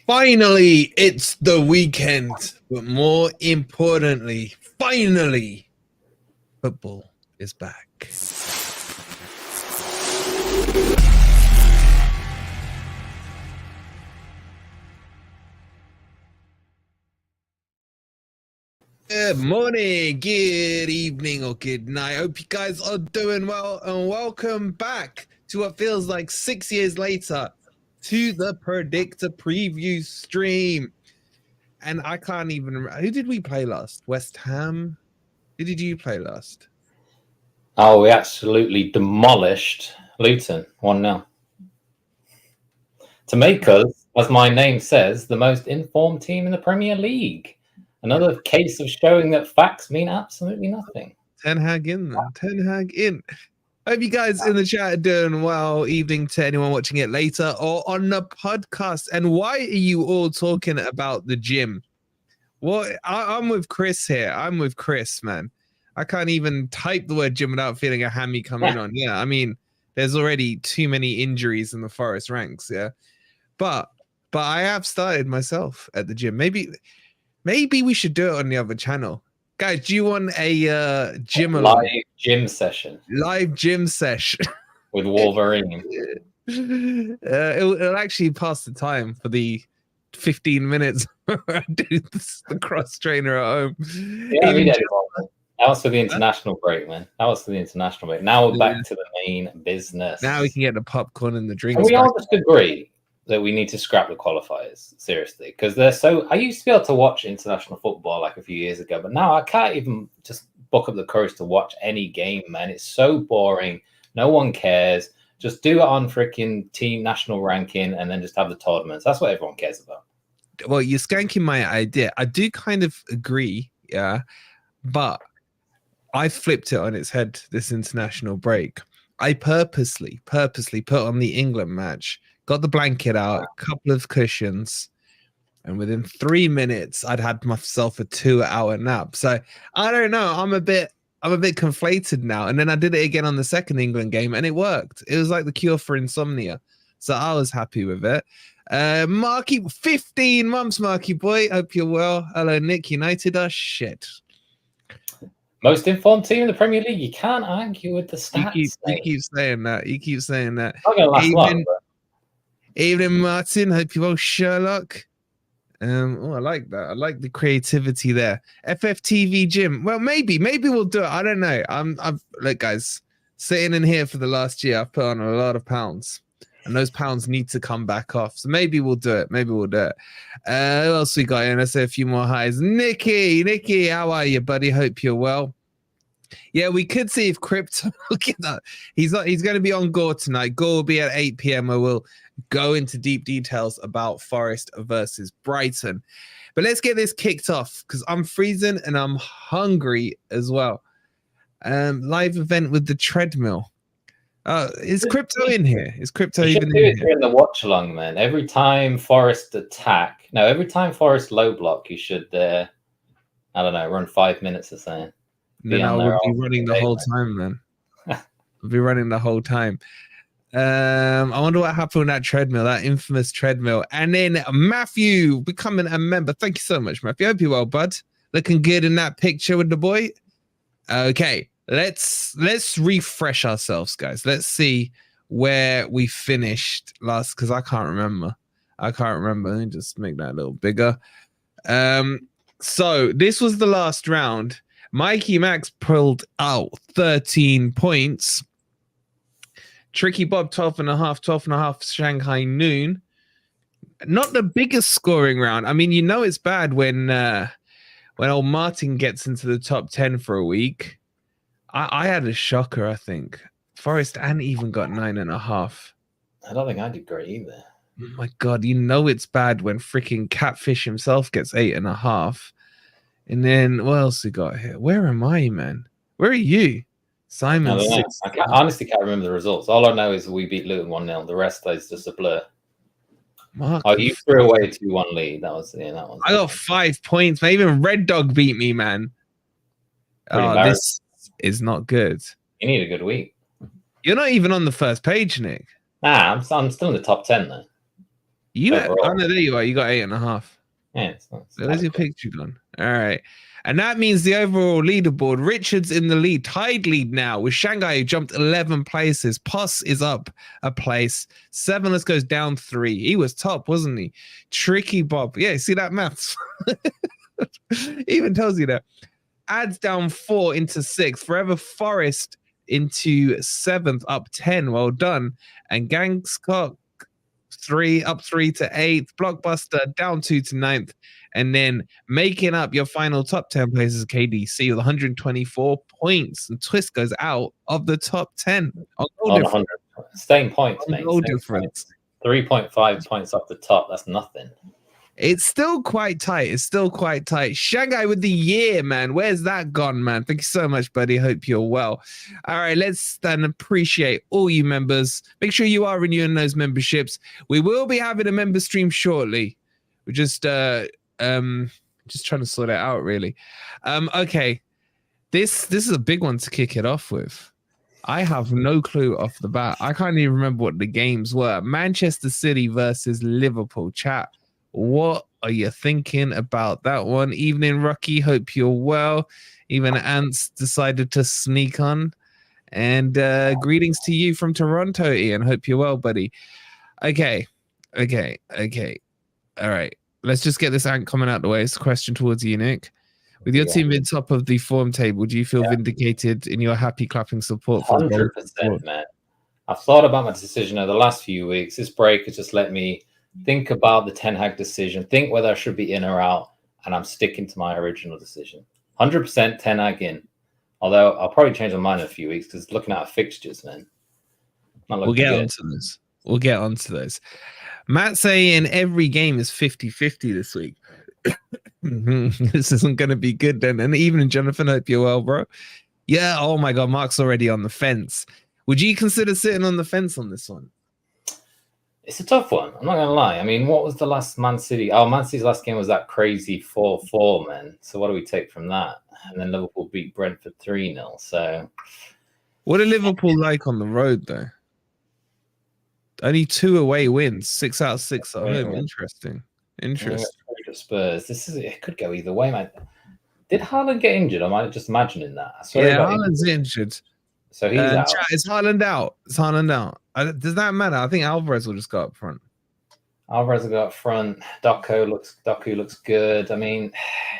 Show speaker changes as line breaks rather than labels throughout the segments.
Finally, it's the weekend, but more importantly, finally, football is back. Good morning, good evening, or good night. Hope you guys are doing well, and welcome back to what feels like 6 years later to the Predictor preview stream. And I can't even remember. Who did we play last? West Ham? Who did you play last?
Oh, we absolutely demolished Luton 1-0. To make us, as my name says, the most informed team in the Premier League. Another case of showing that facts mean absolutely nothing.
Ten Hag in there. Ten Hag in. Hope you guys in the chat are doing well. Evening to anyone watching it later or on the podcast. And why are you all talking about the gym? Well, I'm with Chris here. I'm with Chris, man. I can't even type the word gym without feeling a hammy coming on. Yeah, I mean, there's already too many injuries in the Forest ranks. Yeah, but I have started myself at the gym. Maybe we should do it on the other channel. Guys, do you want a gym
live gym session?
Live gym session
with Wolverine.
It'll actually pass the time for the 15 minutes I do the cross trainer at home.
Yeah, that was for the international break, man. That was for the international break. Now we're back to the main business.
Now we can get the popcorn and the drinks.
And we all just agree that we need to scrap the qualifiers, seriously, because they're so. I used to be able to watch international football like a few years ago, but now I can't even just book up the courage to watch any game, man. It's so boring. No one cares. Just do it on freaking team national ranking and then just have the tournaments. That's what everyone cares about.
Well, you're skanking my idea. I do kind of agree, yeah, but I flipped it on its head this international break. I purposely put on the England match, got the blanket out, a couple of cushions, and within 3 minutes, I'd had myself a 2-hour nap. So I don't know. I'm a bit conflated now. And then I did it again on the second England game, and it worked. It was like the cure for insomnia. So I was happy with it. Marky, 15 months, Marky boy. Hope you're well. Hello, Nick. United are shit.
Most informed team in the Premier League. You can't argue with the stats.
You keep saying that. You keep saying that.
Not gonna last long.
Evening, Martin. Hope you're well, Sherlock. Oh, I like that. I like the creativity there. FFTV gym. Well, maybe we'll do it. I don't know. Look, guys, sitting in here for the last year, I've put on a lot of pounds, and those pounds need to come back off. So maybe we'll do it. Who else we got in? Let's say a few more highs. Nicky, how are you, buddy? Hope you're well. Yeah, we could see if Crypto. Look at that. He's going to be on Gore tonight. Gore will be at 8 p.m. I will go into deep details about Forest versus Brighton. But let's get this kicked off because I'm freezing and I'm hungry as well. Live event with the treadmill. Is Crypto in here? Is Crypto even in here?
During the watch along, man. Every time Forest every time Forest low block, you should, I don't know, run 5 minutes or something.
Then I would be running the whole time, man. I'll be running the whole time. I wonder what happened with that treadmill, that infamous treadmill. And then Matthew becoming a member. Thank you so much, Matthew. Hope you're well, bud. Looking good in that picture with the boy. Okay, let's refresh ourselves, guys. Let's see where we finished last, because I can't remember. Let me just make that a little bigger. So this was the last round. Mikey Max pulled out 13 points. Tricky Bob, 12.5 Shanghai Noon. Not the biggest scoring round. I mean, you know it's bad when old Martin gets into the top 10 for a week. I had a shocker, I think. Forest and even got 9.5.
I don't think I did great either.
Oh my God, you know it's bad when freaking Catfish himself gets 8.5. And then what else we got here? Where am I, man? Where are you? Simon.
I honestly can't remember the results. All I know is we beat Luton 1-0. The rest is just a blur. You threw away a 2-1 lead. That was. I
got 5 points. Man. Even Red Dog beat me, man. This is not good.
You need a good week.
You're not even on the first page, Nick.
Nah, I'm still in the top 10 though.
You
overall.
oh no, there you are. You got 8.5.
Yeah, it's
There's your picture gone. All right. And that means the overall leaderboard, Richard's in the lead, tied lead now with Shanghai, who jumped 11 places. Puss is up a place. 7less goes down 3. He was top, wasn't he? Tricky Bob. Yeah, see that maths? Even tells you that. Adds down 4 into 6. Forever Forest into 7th, up 10. Well done. And Gangscock 3 up 3 to 8th. Blockbuster down 2 to 9th. And then making up your final top 10 places, KDC with 124 points. And Twist goes out of the top 10.
On 100. Staying points, mate.
No difference.
3.5 points off the top. That's nothing.
It's still quite tight. It's still quite tight. Shanghai with the year, man. Where's that gone, man? Thank you so much, buddy. Hope you're well. All right, let's then appreciate all you members. Make sure you are renewing those memberships. We will be having a member stream shortly. We're just trying to sort it out, really. Okay. This is a big one to kick it off with. I have no clue off the bat. I can't even remember what the games were. Manchester City versus Liverpool. Chat. What are you thinking about that one? Evening, Rocky. Hope you're well. Even Ants decided to sneak on. And greetings to you from Toronto, Ian. Hope you're well, buddy. Okay. All right. Let's just get this Ant comment out the way. It's a question towards you, Nick. With your team in top of the form table, do you feel vindicated in your happy clapping support?
100%, man. I've thought about my decision over the last few weeks. This break has just let me think about the Ten Hag decision, think whether I should be in or out, and I'm sticking to my original decision. 100% Ten Hag in. Although I'll probably change my mind in a few weeks because looking at fixtures, man.
We'll get onto this. We'll get onto those. Matt saying every game is 50-50 this week. This isn't going to be good then. And even Jonathan, hope you're well, bro. Yeah. Oh my God, Mark's already on the fence. Would you consider sitting on the fence on this one?
It's a tough one. I'm not going to lie. I mean, what was the last Man City? Oh, Man City's last game was that crazy 4-4, man. So what do we take from that? And then Liverpool beat Brentford 3-0. So
what are Liverpool like on the road, though? Only 2 away wins, 6 out of 6 at home. Interesting.
Spurs. It could go either way, man. Did Haaland get injured? Am I just imagining that?
Haaland's injured.
So he's out.
Is Haaland out? Does that matter? I think Alvarez will just go up front.
Alvarez will go up front. Doku looks good. I mean,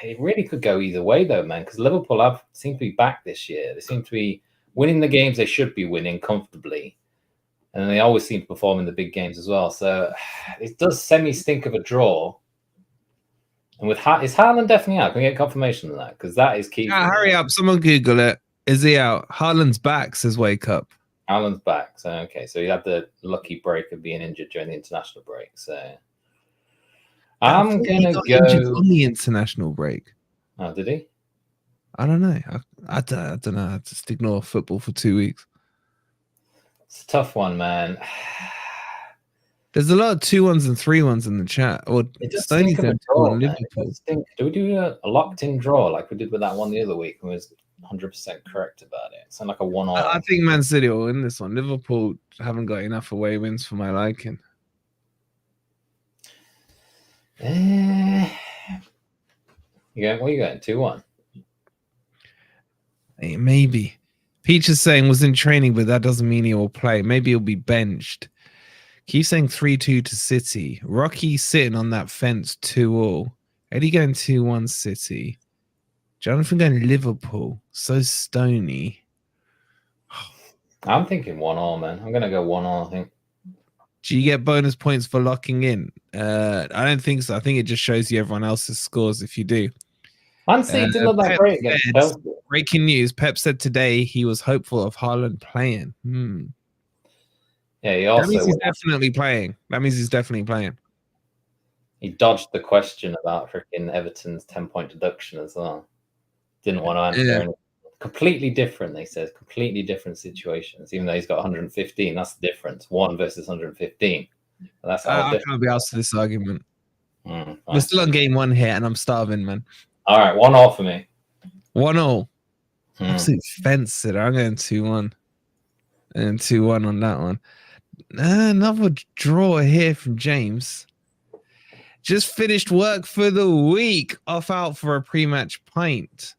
it really could go either way, though, man, because Liverpool seem to be back this year. They seem to be winning the games they should be winning comfortably. And they always seem to perform in the big games as well. So it does semi-stink of a draw. And with is Haaland definitely out? Can we get confirmation of that? Because that is key.
Hurry up. Someone Google it. Is he out? Haaland's back, says Wake Up.
Haaland's back. So, okay. So he had the lucky break of being injured during the international break. So I'm going to go
on the international break.
Oh, did he?
I don't know. I don't know. I just ignore football for 2 weeks.
It's a tough one, man.
There's a lot of 2-1s and 3-1s in the chat. Or
Stoney's going to Liverpool. Do we do a locked-in draw like we did with that one the other week and was 100% correct about it? It's like a one-off.
I think Man City will win this one. Liverpool haven't got enough away wins for my liking.
What are you going? 2-1?
Hey, maybe. Peach is saying was in training, but that doesn't mean he will play. Maybe he'll be benched. Keep saying 3-2 to City. Rocky sitting on that fence 2-2. Eddie going 2-1 City. Jonathan going Liverpool. So stony.
I'm thinking 1-1, man. I'm going to go 1-1, I think.
Do you get bonus points for locking in? I don't think so. I think it just shows you everyone else's scores if you do.
Man City didn't look that great against Chelsea.
Breaking news. Pep said today he was hopeful of Haaland playing.
Yeah, he also...
That means he's definitely playing.
He dodged the question about freaking Everton's 10-point deduction as well. Didn't want to answer anything. Completely different, they said. Completely different situations. Even though he's got 115, that's the difference. 1 versus 115. That's how
I can't be asked to this argument.
We're
still on game 1 here, and I'm starving, man.
All right, 1-1 for me.
1-1. Absolute fence sitter. I'm going 2-1. And 2-1 on that one. Another draw here from James. Just finished work for the week. Off out for a pre-match pint.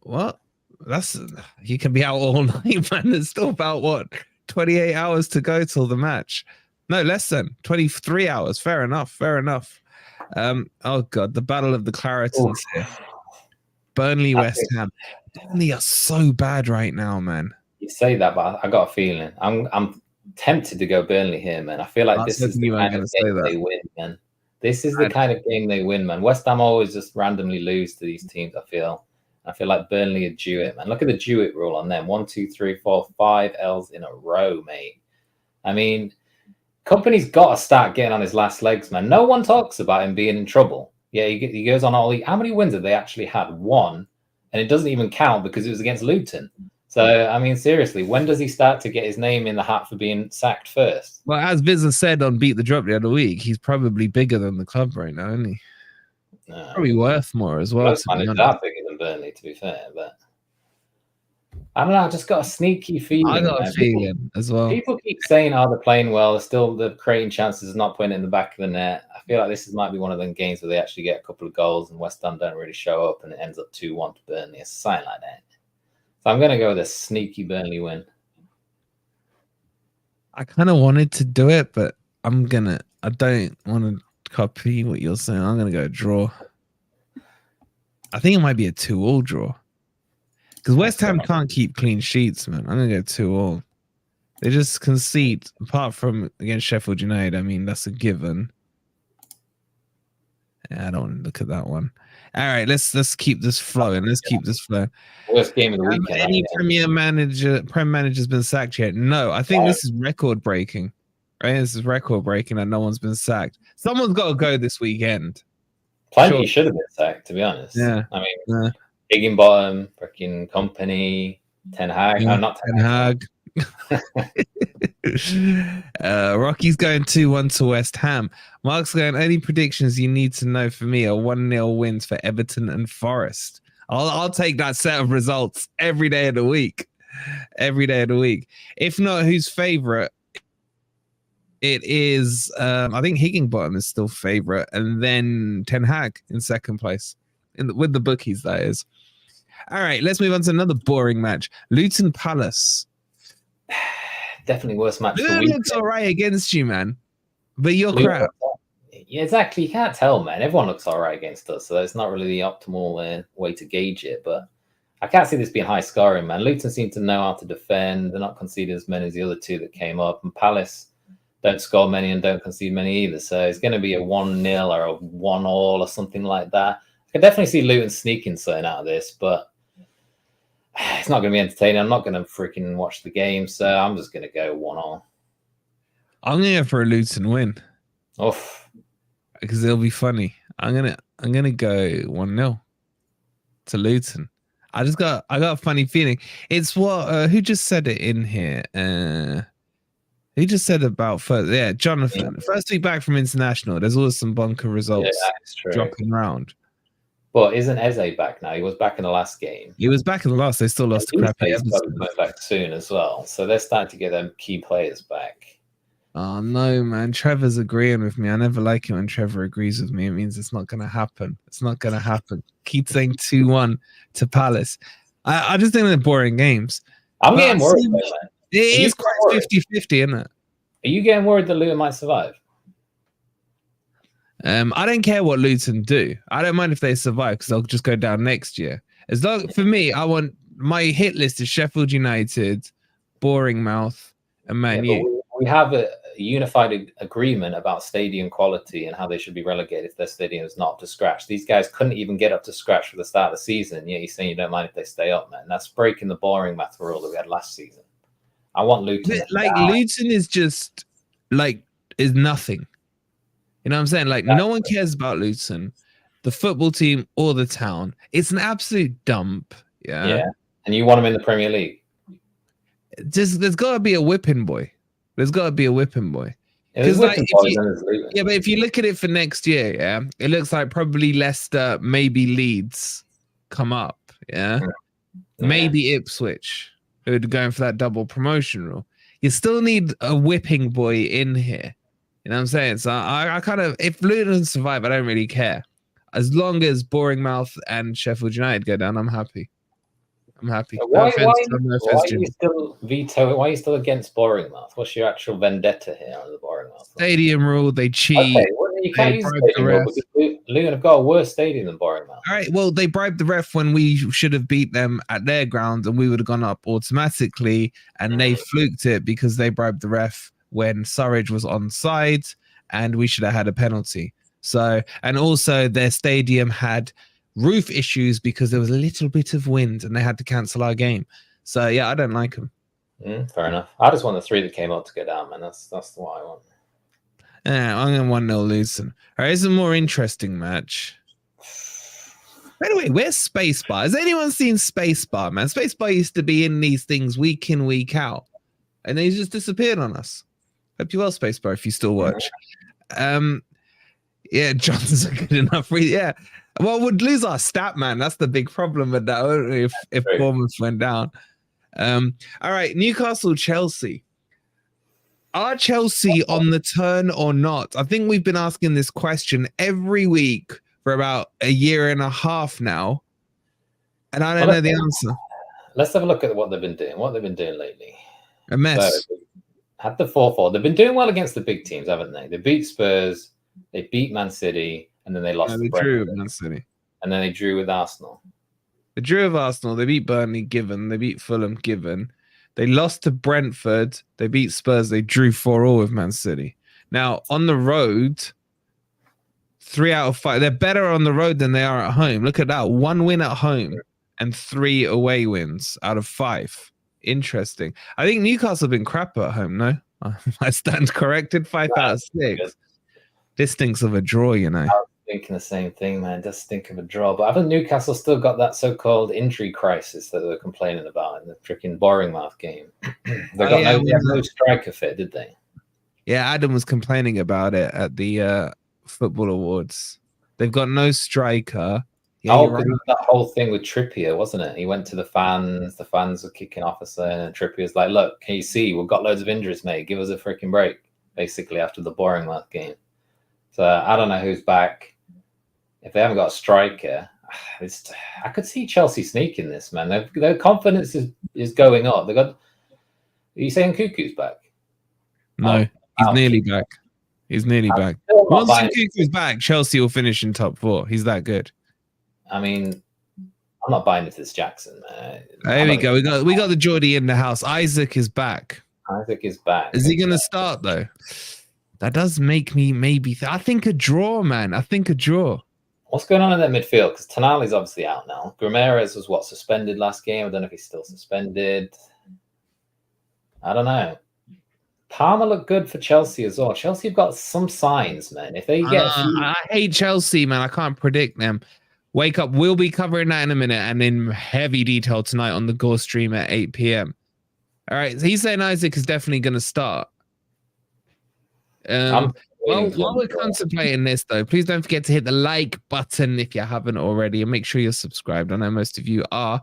What? You can be out all night, man. There's still about 28 hours to go till the match. No, less than 23 hours. Fair enough. Oh god, the battle of the Claretons here. Burnley, West Ham. Burnley are so bad right now, man.
You say that, but I got a feeling. I'm tempted to go Burnley here, man. I feel like this is the kind of game they win, man. This is the kind of game they win, man. West Ham always just randomly lose to these teams, I feel like Burnley are due it, man. Look at the due it rule on them. 1, 2, 3, 4, 5 L's in a row, mate. I mean, Company's got to start getting on his last legs, man. No one talks about him being in trouble. Yeah, he goes on all. How many wins have they actually had? 1, and it doesn't even count because it was against Luton. So, I mean, seriously, when does he start to get his name in the hat for being sacked first?
Well, as Vizza said on Beat the Drop the other week, he's probably bigger than the club right now, isn't he? No, probably worth more as well.
Most managers are bigger than Burnley, to be fair, but I don't know. I just got a sneaky feeling.
I got a feeling as well.
People keep saying, "Oh, they're playing well. They're creating chances, not putting it in the back of the net." I feel like this might be one of them games where they actually get a couple of goals and West Ham don't really show up, and it ends up 2-1 to Burnley, or something like that. So I'm going to go with a sneaky Burnley win.
I kind of wanted to do it, but I don't want to copy what you're saying. I'm going to go draw. I think it might be a 2-2 draw. Because West Ham can't keep clean sheets, man. I'm going to go 2-2. They just concede, apart from against Sheffield United. I mean, that's a given. Yeah, I don't want to look at that one. All right, let's keep this flowing.
Worst game of the weekend.
Any Prem manager's been sacked yet? No, I think this is record breaking. Right, this is record breaking, and no one's been sacked. Someone's got to go this weekend.
Plenty should have been sacked, to be honest.
Yeah,
I mean, Higginbottom, freaking Company, Ten Hag.
Yeah,
no, not Ten Hag.
Rocky's going 2-1 to West Ham. Mark's going, any predictions you need to know for me are 1-0 wins for Everton and Forest. I'll take that set of results every day of the week. If not, who's favorite? It is I think Higginbottom is still favorite, and then Ten Hag in second place with the bookies, that is. All right, let's move on to another boring match. Luton Palace.
Definitely worst match.
Luton looks all right against you, man, but you're crap.
Yeah, exactly. You can't tell, man. Everyone looks all right against us, so it's not really the optimal way to gauge it. But I can't see this being high scoring, man. Luton seem to know how to defend. They're not conceding as many as the other two that came up, and Palace don't score many and don't concede many either. So it's going to be a 1-0 or a 1-1 or something like that. I can definitely see Luton sneaking something out of this, but it's not going to be entertaining. I'm not going to freaking watch the game, so I'm just going to go 1-1.
I'm going to go for a Luton win.
Oof.
Because it'll be funny. I'm gonna go 1-0 to Luton. I got a funny feeling. It's what who just said it in here? Who just said about first? Yeah, Jonathan. Yeah. First week back from international. There's always some bunker results dropping around.
But isn't Eze back now? He was back in the last game.
He was back in the last. They still lost to crappy Everton.
He's coming back soon as well. So they're starting to get them key players back.
Oh no, man! Trevor's agreeing with me. I never like it when Trevor agrees with me. It means it's not going to happen. It's not going to happen. Keep saying 2-1 to Palace. I just think they're boring games.
I'm getting worried.
It is quite 50-50, isn't it?
Are you getting worried that Luton might survive?
I don't care what Luton do. I don't mind if they survive because they'll just go down next year. As long for me, I want my hit list is Sheffield United, Bournemouth, and Man U.
We have a unified agreement about stadium quality and how they should be relegated if their stadium is not up to scratch. These guys couldn't even get up to scratch for the start of the season. Yeah, you're saying you don't mind if they stay up, man. That's breaking the boring math rule that we had last season. I want Luton.
Luton is just is nothing. You know what I'm saying? No one cares about Luton, the football team or the town. It's an absolute dump. Yeah.
And you want them in the Premier League.
There's got to be a whipping boy. But if you look at it for next year, it looks like probably Leicester, maybe Leeds come up, maybe Ipswich, who are going for that double promotion rule. You still need a whipping boy in here. You know what I'm saying? So I kind of, if Luton survive, I don't really care. As long as Bournemouth and Sheffield United go down, I'm happy. I'm happy. No offense to
why are you still vetoing? Why are you still against Bournemouth? What's your actual vendetta here on the Bournemouth?
Stadium rule, they cheat.
Okay, well, you can't use the stadium rule because Luton have got a worse stadium than Bournemouth.
All right, well, they bribed the ref when we should have beat them at their ground and we would have gone up automatically, and they fluked it because they bribed the ref when Surridge was onside and we should have had a penalty. So, and also their stadium had roof issues because there was a little bit of wind and they had to cancel our game. So yeah, I don't like them.
Fair enough. I just want the 3 that came up to go down, man. That's what I want.
Yeah, I'm going 1-0 Luton. All right, it's a more interesting match. By the way, where's Spacebar? Has anyone seen Spacebar, man? Spacebar used to be in these things week in, week out, and they just disappeared on us. Hope you well, Spacebar, if you still watch. Yeah, Johnson's good enough. Yeah. Well, we'd lose our stat, man. That's the big problem with that, wouldn't we, if Bournemouth went down. All right, Newcastle, Chelsea. Are Chelsea on the turn or not? I think we've been asking this question every week for about a year and a half now, and I don't know the answer.
Let's have a look at what they've been doing. What they've been doing lately.
A mess.
So, had the 4-4. They've been doing well against the big teams, haven't they? They beat Spurs, they beat Man City, and then they lost to Brentford.
Drew with Man City.
And then they drew with Arsenal.
They drew with Arsenal. They beat Burnley, given. They beat Fulham, given. They lost to Brentford. They beat Spurs. They drew 4-4 with Man City. Now, on the road, 3 out of 5. They're better on the road than they are at home. Look at that. 1 win at home and 3 away wins out of 5. Interesting. I think Newcastle have been crap at home, no? I stand corrected. 5 out of 6. This stinks of a draw, you know.
I was thinking the same thing, man. It does stink of a draw. But haven't Newcastle still got that so-called injury crisis that they were complaining about in the freaking Bournemouth game? They got no striker fit, did they?
Yeah, Adam was complaining about it at the football awards. They've got no striker. Yeah,
that whole thing with Trippier, wasn't it? He went to the fans. The fans were kicking off us, and Trippier's like, "Look, can you see? We've got loads of injuries, mate. Give us a freaking break." Basically, after the Bournemouth game. So I don't know who's back. If they haven't got a striker, I could see Chelsea sneaking this, man. Their confidence is going up. They got. Are you saying Cuckoo's back?
No, he's nearly back. He's nearly back. Once Cuckoo's back, Chelsea will finish in top 4. He's that good.
I mean, I'm not buying into this Jackson, man.
There we go. We got the Geordie in the house. Isaac is back.
Isaac is back.
Is he going to start though? That does make me maybe. I think a draw, man. I think a draw.
What's going on in that midfield? Because Tonali's obviously out now. Grimares was suspended last game. I don't know if he's still suspended. I don't know. Palmer looked good for Chelsea as well. Chelsea have got some signs, man. If they get,
I hate Chelsea, man. I can't predict them. Wake up. We'll be covering that in a minute and in heavy detail tonight on the Gore stream at 8 p.m. All right. So he's saying Isaac is definitely going to start. Well, while we're contemplating this, though, please don't forget to hit the like button if you haven't already, and make sure you're subscribed. I know most of you are.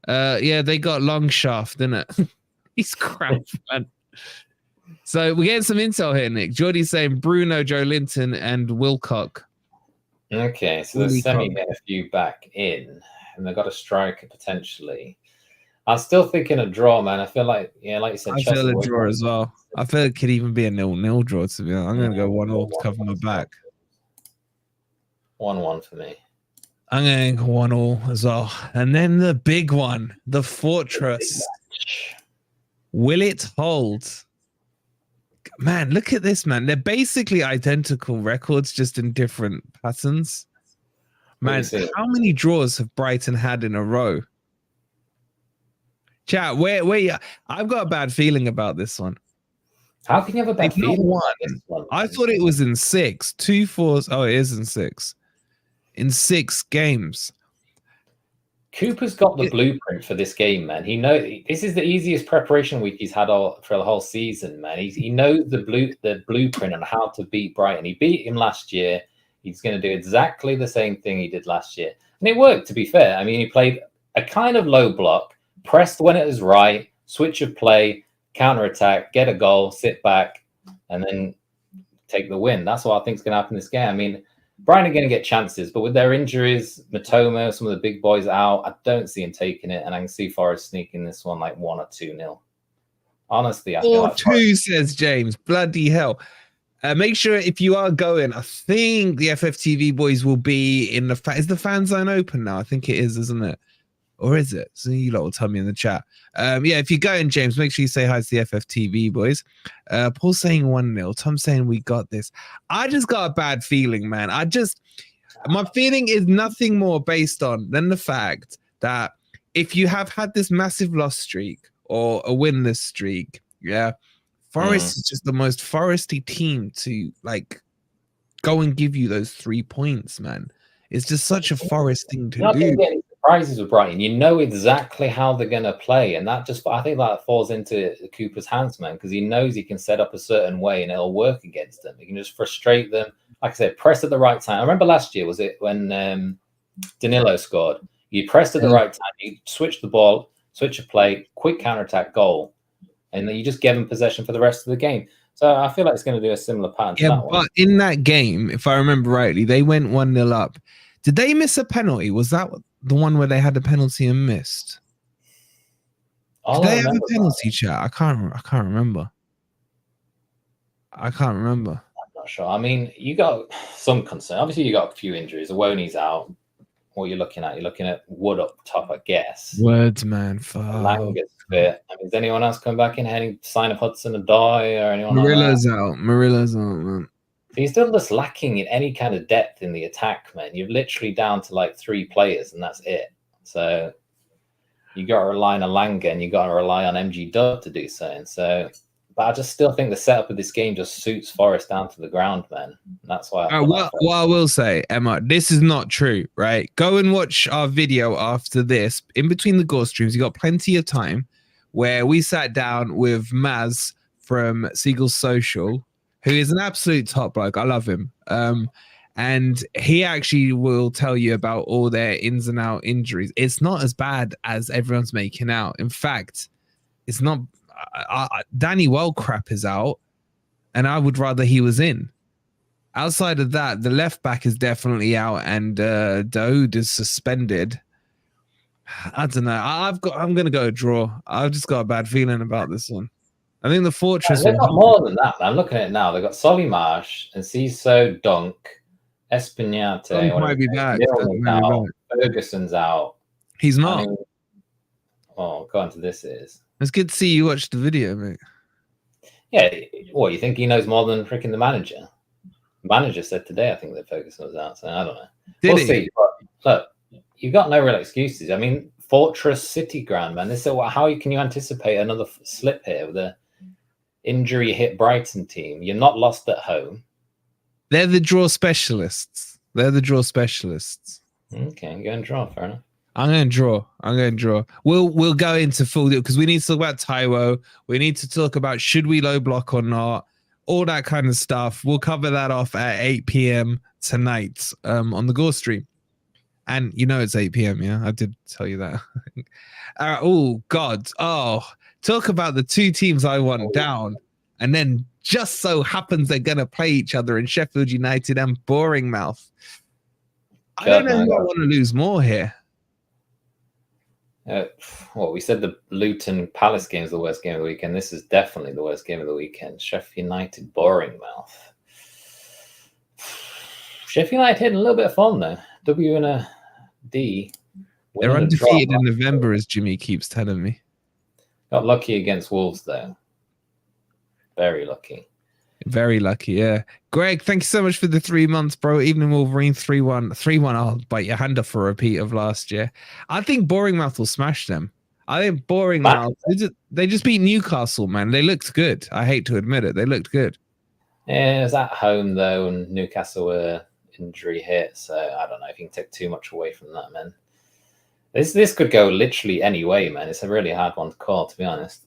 Yeah, they got long shaft, didn't it? He's crap, man. So we're getting some intel here, Nick. Geordie's saying Bruno, Joe Linton, and Wilcock.
Okay, so they're sending a few back in, and they've got a striker potentially. I'm still thinking a draw, man. I feel like, like you said,
I feel a draw as well. I feel it could even be a 0-0 draw, to be honest. I'm going to go 1-0 to cover my back.
1-1 for me.
I'm going to go 1-0 as well. And then the big one, the Fortress. Will it hold? Man, look at this, man. They're basically identical records, just in different patterns. Man, how many draws have Brighton had in a row? Chat, where I've got a bad feeling about this one.
How can you have a bad feeling?
I thought it was in 6. 2-4. Oh, it is in 6. In 6 games.
Cooper's got the blueprint for this game, man. He knows this is the easiest preparation week he's had for the whole season, man. He knows the blueprint on how to beat Brighton. He beat him last year. He's going to do exactly the same thing he did last year. And it worked, to be fair. I mean, he played a kind of low block, pressed when it was right, switch of play, counter-attack, get a goal, sit back, and then take the win. That's what I think is going to happen in this game. I mean, Brighton are going to get chances, but with their injuries, Matoma, some of the big boys out, I don't see him taking it, and I can see Forest sneaking this one like 1 or 2-0. Honestly, I feel like
4-2, says James. Bloody hell. Make sure if you are going, I think the FFTV boys will be in the is the fan zone open now? I think it is, isn't it? Or is it? So you lot will tell me in the chat. Yeah, if you're going, James, make sure you say hi to the FFTV boys. Paul's saying 1-0. Tom's saying we got this. I just got a bad feeling, man. My feeling is nothing more based on than the fact that if you have had this massive loss streak or a winless streak, yeah, Forest is just the most Foresty team to like go and give you those 3 points, man. It's just such a Forest thing to do.
Get any surprises with Brighton. You know exactly how they're going to play, and that just I think that falls into Cooper's hands, man, because he knows he can set up a certain way and it'll work against them. He can just frustrate them. Like I said, press at the right time. I remember last year, was it when Danilo scored? You pressed at the right time, you switch the ball, switch a play, quick counterattack, goal, and then you just give them possession for the rest of the game. So I feel like it's going to do a similar pattern to that one.
But in that game, if I remember rightly, they went 1-0 up. Did they miss a penalty? Was that the one where they had a penalty and missed? Did they have a penalty, chat? I can't remember.
I'm not sure. I mean, you got some concern. Obviously, you got a few injuries. Awoni's out. What are you looking at? You're looking at Wood up top, I guess.
Words, man.
Lang gets fit. I mean, is anyone else coming back in? Any sign of Hudson and Dye or anyone?
Marilla's out. Marilla's out, man.
So you're still just lacking in any kind of depth in the attack, man. You're literally down to like 3 players, and that's it. So you got to rely on Alanga, and you got to rely on MG Dub to do so. And so, but I just still think the setup of this game just suits Forest down to the ground, man. And that's why.
What I will say, Emma, this is not true, right? Go and watch our video after this. In between the goal streams, you got plenty of time where we sat down with Maz from Seagull Social, who is an absolute top bloke. I love him. And he actually will tell you about all their ins and out injuries. It's not as bad as everyone's making out. In fact, it's not. Danny Wellcrap is out, and I would rather he was in. Outside of that, the left back is definitely out, and Daoud is suspended. I don't know. I'm gonna go draw. I've just got a bad feeling about this one. I think the Fortress.
They've got more than that. I'm looking at it now. They've got Solly Marsh and Ciso, Dunk, Espinate.
Might be back.
Ferguson's out.
He's not.
I mean, go on to this is.
It's good to see you watch the video, mate.
Yeah. What, you think he knows more than freaking the manager? The manager said today, I think, that Ferguson was out. So I don't know. We'll see. But look, you've got no real excuses. I mean, Fortress City ground, man. This is how can you anticipate another slip here with a injury hit Brighton team? You're not lost at home.
They're the draw specialists. Okay,
go and draw. Fair enough.
I'm going to draw. We'll go into full deal because we need to talk about Taiwo. We need to talk about should we low block or not, all that kind of stuff. We'll cover that off at 8 p.m. tonight on the Gore stream. And you know it's 8 p.m. Yeah, I did tell you that. Oh God! Oh, talk about the 2 teams I want down, and then just so happens they're gonna play each other in Sheffield United and Bournemouth. I don't know who I want to lose more here.
We said the Luton Palace game is the worst game of the weekend. This is definitely the worst game of the weekend. Sheffield United, Bournemouth. Sheffield United hitting a little bit of form though. W and a D.
They're undefeated in November, as Jimmy keeps telling me.
Got lucky against Wolves though. Very lucky.
Very lucky, yeah. Greg, thank you so much for the 3 months, bro. Evening Wolverine 3-1. 3-1, I'll bite your hand off for a repeat of last year. I think Bournemouth will smash them. I think Bournemouth, they just beat Newcastle, man. They looked good. I hate to admit it. They looked good.
Yeah, it was at home, though, and Newcastle were injury hit, so I don't know if you can take too much away from that, man. This could go literally any way, man. It's a really hard one to call, to be honest.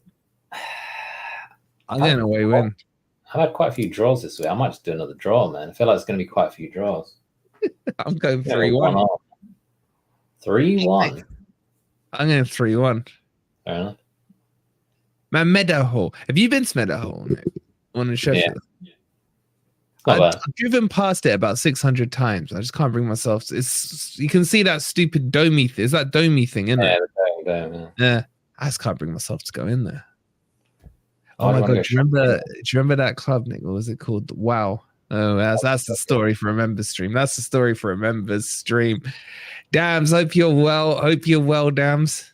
I'm going away win.
I've had quite a few draws this week. I might just do another draw, man. I feel like it's going to be quite a few draws.
I'm going 3-1.
3-1?
I'm going 3-1.
Fair enough.
Man, Meadowhall. Have you been to Meadowhall? One in Sheffield?
Yeah.
I've driven past it about 600 times. I just can't bring myself to, you can see that stupid domey thing. Is that domey thing, isn't it? Yeah. I just can't bring myself to go in there. Oh my god, do you remember that club, Nick? What was it called? Wow. Oh, that's the story for a members stream. That's the story for a members stream. Dams, hope you're well, Dams.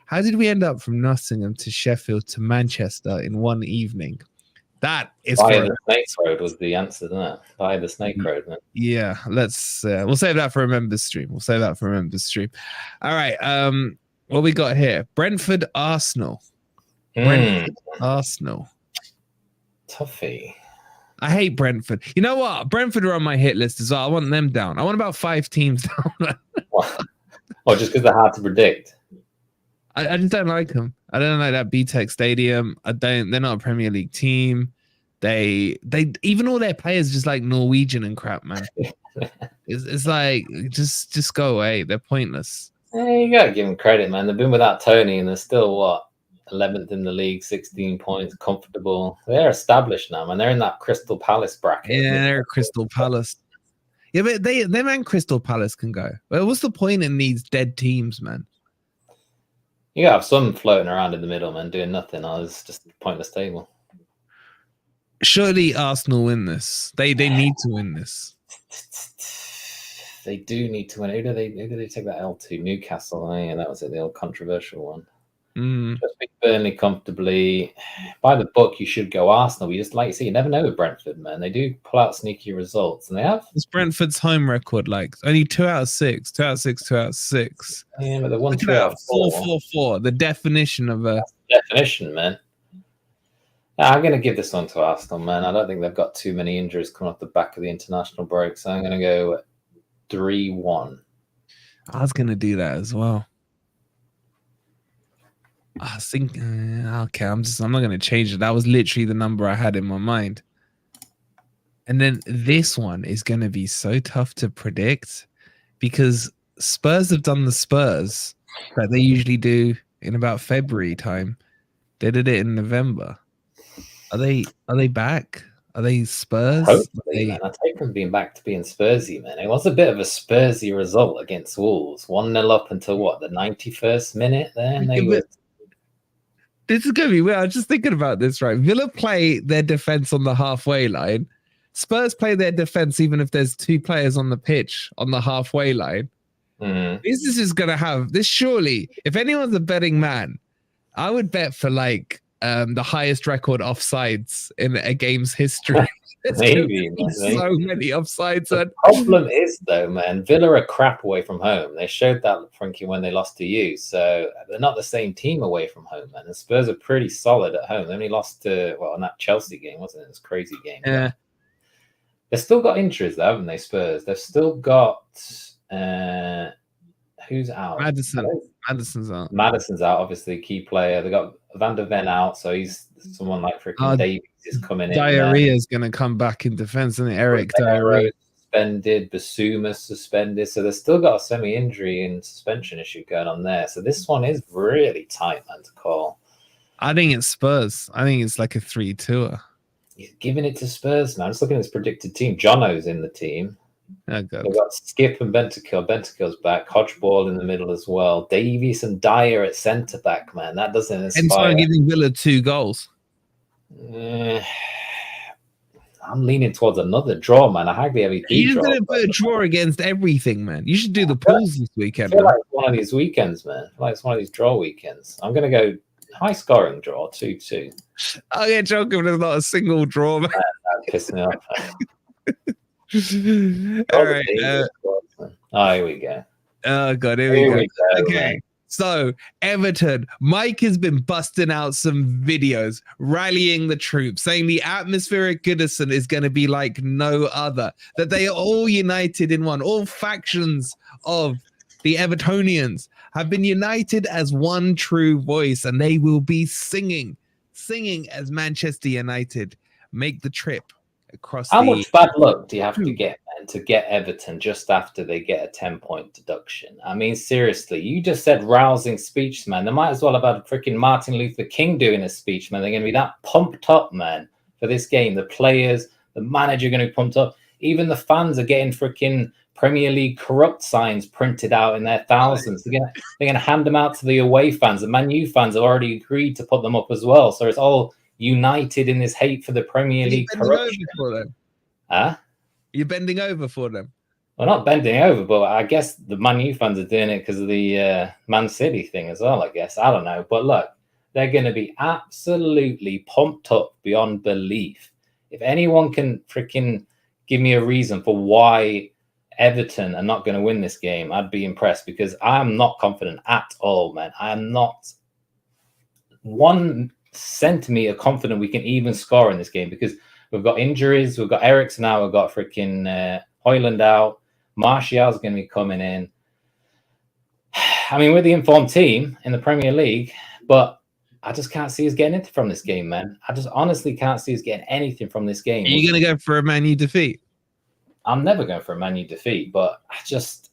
How did we end up from Nottingham to Sheffield to Manchester in one evening? That is
Via the Snake Road was the answer, isn't it? Via the Snake Road, man.
Yeah, let's we'll save that for a members stream. All right. What we got here? Brentford, Arsenal. Arsenal.
Toughie.
I hate Brentford. You know what? Brentford are on my hit list as well. I want them down. I want about 5 teams down.
Well, just because they're hard to predict.
I just don't like them. I don't like that BTEC Stadium. They're not a Premier League team. They even all their players just like Norwegian and crap, man. It's like just go away. They're pointless.
You gotta give them credit, man. They've been without Tony, and they're still 11th in the league, 16 points, comfortable. They're established now, man. They're in that Crystal Palace bracket.
Yeah, they're Crystal Palace. Yeah, but them and Crystal Palace can go. Well, what's the point in these dead teams, man?
You gotta have some floating around in the middle, man, doing nothing. It's just a pointless table.
Surely Arsenal win this. They need to win this.
They do need to win. Who do they take that L to? Newcastle. Oh, yeah, that was it, the old controversial one. Just beat Burnley comfortably. By the book, you should go Arsenal. We just, like you say, you never know with Brentford, man. They do pull out sneaky results, and they have.
What's Brentford's home record like? Only 2 out of 6. 2 out of 6. 2 out of 6.
Yeah, but they won 3 out of 4.
4-4-4. The definition of a
definition, man. I'm going to give this one to Aston, man. I don't think they've got too many injuries coming off the back of the international break, so I'm going to go 3-1.
I was going to do that as well. I think okay. I'm not going to change it. That was literally the number I had in my mind. And then this one is going to be so tough to predict because Spurs have done the Spurs that they usually do in about February time. They did it in November. Are they back? Are they Spurs?
Hopefully, man. I take them being back to being Spursy, man. It was a bit of a Spursy result against Wolves. 1-0 up until the 91st minute there. And they were.
This is going to be weird. I was just thinking about this, right? Villa play their defense on the halfway line. Spurs play their defense even if there's 2 players on the pitch on the halfway line. This is just going to have this. Surely, if anyone's a betting man, I would bet for like the highest record offsides in a game's history.
Maybe
so many offsides.
The problem is, though, man, Villa are crap away from home. They showed that, Frankie, when they lost to you. So they're not the same team away from home, man. The Spurs are pretty solid at home. They only lost to, in that Chelsea game, wasn't it? It was a crazy game.
Yeah.
They've still got injuries, though, haven't they, Spurs? They've still got who's out?
Madison's out.
Madison's out, obviously, key player. They got Van der Ven out, so he's someone like freaking Davies is coming in.
Diarrhea is going to come back in defense, isn't it? Eric Diarrhea
suspended, Basuma suspended, so they've still got a semi-injury and suspension issue going on there. So this one is really tight, man, to call.
I think it's Spurs. I think it's like a 3-2.
He's giving it to Spurs, man. Just looking at this predicted team. Jono's in the team.
Oh, God.
They've got Skip and Bentancur. Bentancur's back. Hodgeball in the middle as well. Davies and Dyer at centre back, man. That doesn't inspire.
And so giving Villa 2 goals.
I'm leaning towards another draw, man. I hardly ever do.
You're going to put a draw against everything, man. You should do the pools this weekend.
I feel like it's one of these weekends, man. I feel like it's one of these draw weekends. I'm going to go high scoring draw, 2-2.
Oh, yeah, joking. There's not a single draw, man.
That pissed me off.
All right.
Here we go.
Oh, God. Here we go. Okay. Man. So, Everton, Mike has been busting out some videos, rallying the troops, saying the atmospheric Goodison is going to be like no other, that they are all united in one. All factions of the Evertonians have been united as one true voice, and they will be singing as Manchester United make the trip across.
How much bad luck do you have to get, man, to get Everton just after they get a 10-point deduction? I mean, seriously, you just said rousing speech, man. They might as well have had freaking Martin Luther King doing a speech, man. They're going to be that pumped up, man, for this game. The players, The manager going to be pumped up. Even the fans are getting freaking Premier League corrupt signs printed out in their thousands. They're gonna hand them out to the away fans. The Man U fans have already agreed to put them up as well. So it's all united in this hate for the Premier League corruption. Huh?
You're bending over for them.
Well, not bending over, but I guess the Man U fans are doing it because of the Man City thing as well, I guess. I don't know. But look, they're going to be absolutely pumped up beyond belief. If anyone can freaking give me a reason for why Everton are not going to win this game, I'd be impressed, because I am not confident at all, man. I am not 1 centimeter confident we can even score in this game, because we've got injuries. We've got Eriksen out. We've got freaking Højlund out. Martial's going to be coming in. I mean, we're the informed team in the Premier League, but I just can't see us getting anything from this game, man. I just honestly can't see us getting anything from this game.
Are you going to go for a Man U defeat?
I'm never going for a Man U defeat, but I just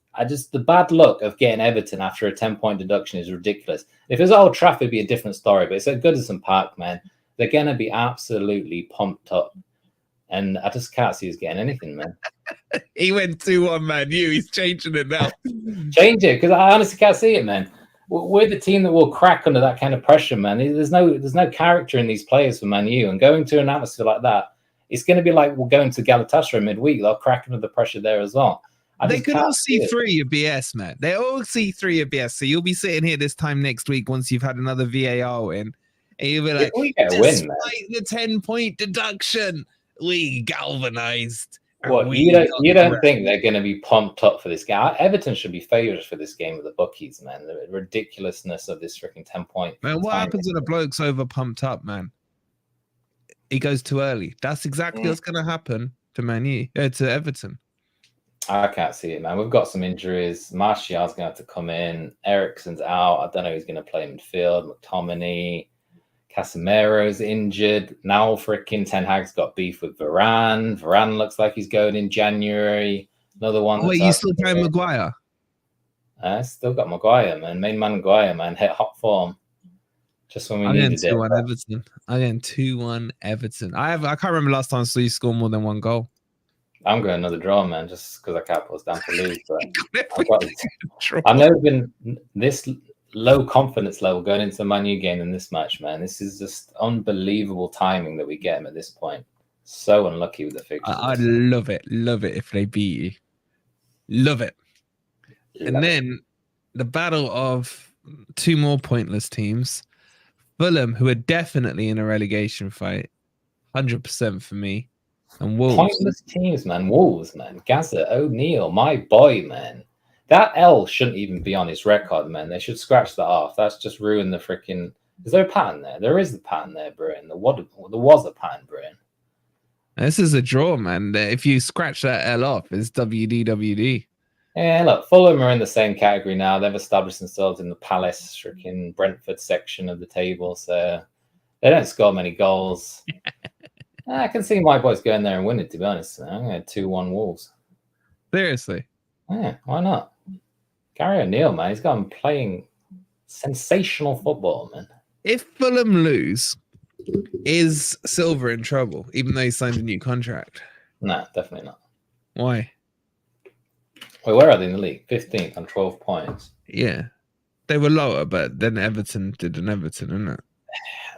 the bad luck of getting Everton after a 10-point deduction is ridiculous. If it was Old Trafford, it'd be a different story, but it's at Goodison Park, man. They're going to be absolutely pumped up. And I just can't see us getting anything, man.
He went 2-1, Man U. He's changing it now.
Change it, because I honestly can't see it, man. We're the team that will crack under that kind of pressure, man. There's no character in these players for Man U. And going to an atmosphere like that, it's going to be like we're going to Galatasaray midweek. They'll crack under the pressure there as well.
They could all see through your BS, man. They all see through your BS. So you'll be sitting here this time next week once you've had another VAR win. And you'll be like, despite the 10-point deduction, we galvanized.
What, you don't think they're going to be pumped up for this game? Everton should be favourites for this game with the bookies, man. The ridiculousness of this freaking 10-point.
Man, what happens when a bloke's over pumped up, man? He goes too early. That's exactly what's going to happen to to Everton.
I can't see it, man. We've got some injuries. Martial's going to have to come in. Eriksen's out. I don't know who's going to play midfield. McTominay. Casemiro's injured. Now freaking Ten Hag's got beef with Varane. Varane looks like he's going in January. Another one.
Wait, you still playing Maguire?
Still got Maguire, man. Main man Maguire, man. Hit hot form. Just when we needed it.
I'm getting 2-1 Everton. I can't remember last time I saw you score more than 1 goal.
I'm going another draw, man, just because I can't put us down to lose. But I've never been this low confidence level going into the Man U game in this match, man. This is just unbelievable timing that we get him at this point. So unlucky with the fixtures.
I'd love it if they beat you. Love it. Then the battle of 2 more pointless teams. Fulham, who are definitely in a relegation fight, 100% for me. And Wolves.
Pointless teams, man. Wolves, man. Gaza, O'Neill, my boy, man. That L shouldn't even be on his record, man. They should scratch that off. That's just ruined the freaking... Is there a pattern there? There is a pattern there, Britain. There was a pattern, Britain.
This is a draw, man. If you scratch that L off, it's WDWD.
Yeah, look, Fulham are in the same category now. They've established themselves in the Palace, freaking Brentford section of the table, so they don't score many goals. I can see my boys going there and winning, to be honest. I'm going to 2-1 Wolves.
Seriously?
Yeah, why not? Gary O'Neill, man, he's got him playing sensational football, man.
If Fulham lose, is Silver in trouble, even though he signed a new contract?
No, definitely not.
Why?
Wait, where are they in the league? 15th on 12 points.
Yeah. They were lower, but then Everton did an Everton, isn't it?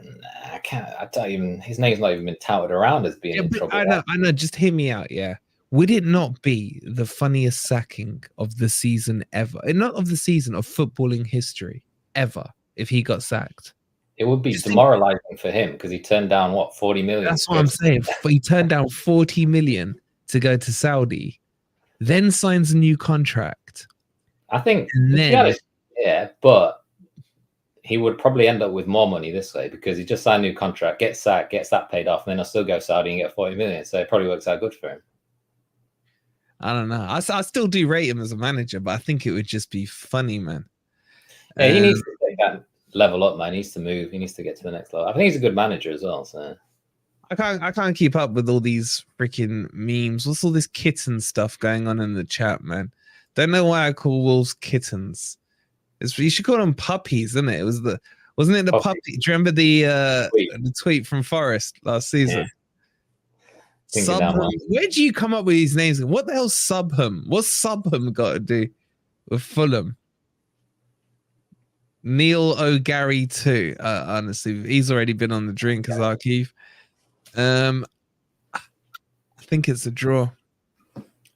Nah, I can't. I don't even. His name's not even been touted around as being in trouble.
I know. Just hear me out. Yeah. Would it not be the funniest sacking of the season ever? Not of the season, of footballing history ever, if he got sacked?
It would be demoralizing for him because he turned down, what, 40 million?
That's what I'm saying. But he turned down 40 million to go to Saudi, then signs a new contract.
I think, yeah, but he would probably end up with more money this way because he just signed a new contract, gets sacked, gets that paid off, and then he'll still go Saudi and get 40 million. So it probably works out good for him.
I don't know. I still do rate him as a manager, but I think it would just be funny, man.
Yeah, he needs to take that level up, man. He needs to move. He needs to get to the next level. I think he's a good manager as well. So
I can't keep up with all these freaking memes. What's all this kitten stuff going on in the chat, man? Don't know why I call wolves kittens. You should call them puppies, isn't it? Wasn't it the puppy? Do you remember the tweet from Forest last season?
Thinking that
Subham.
one.
Where do you come up with these names? What the hell's Subham? What's Subham got to do with Fulham? Neil O'Gary too. Honestly, he's already been on the drinkers archive. I think it's a draw.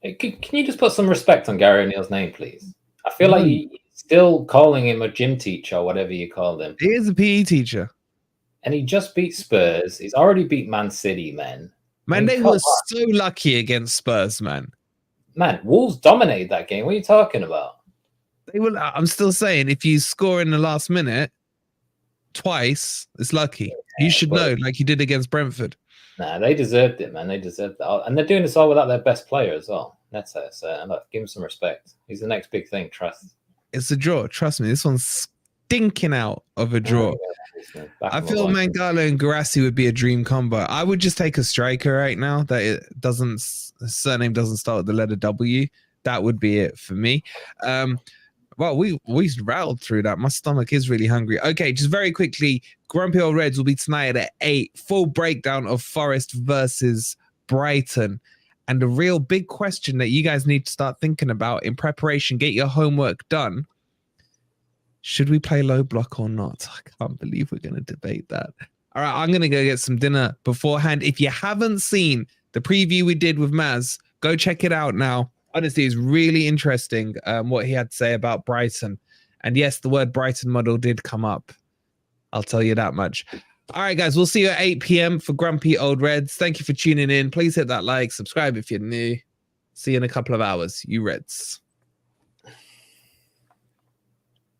Hey, can you just put some respect on Gary O'Neill's name, please? I feel like you're still calling him a gym teacher or whatever you call him.
He is a PE teacher.
And he just beat Spurs. He's already beat Man City, man.
Man, they were so lucky against Spurs, man.
Man, Wolves dominated that game. What are you talking about?
They were. I'm still saying, if you score in the last minute twice, it's lucky. You should know, like you did against Brentford.
Nah, they deserved it, man. They deserved that. And they're doing this all without their best player as well. That's it. So look, give him some respect. He's the next big thing. Trust.
It's a draw. Trust me. This one's stinking out of a draw. I feel Mangala and Guirassy would be a dream combo. I would just take a striker right now that it doesn't, his surname doesn't start with the letter W. That would be it for me. Well, we rattled through that. My stomach is really hungry. Okay, just very quickly, Grumpy Old Reds will be tonight at 8. Full breakdown of Forest versus Brighton. And the real big question that you guys need to start thinking about in preparation, get your homework done. Should we play low block or not? I can't believe we're going to debate that. All right, I'm going to go get some dinner beforehand. If you haven't seen the preview we did with Maz, go check it out now. Honestly, it's really interesting what he had to say about Brighton. And yes, the word Brighton model did come up. I'll tell you that much. All right, guys, we'll see you at 8 p.m. for Grumpy Old Reds. Thank you for tuning in. Please hit that like, subscribe if you're new. See you in a couple of hours, you Reds.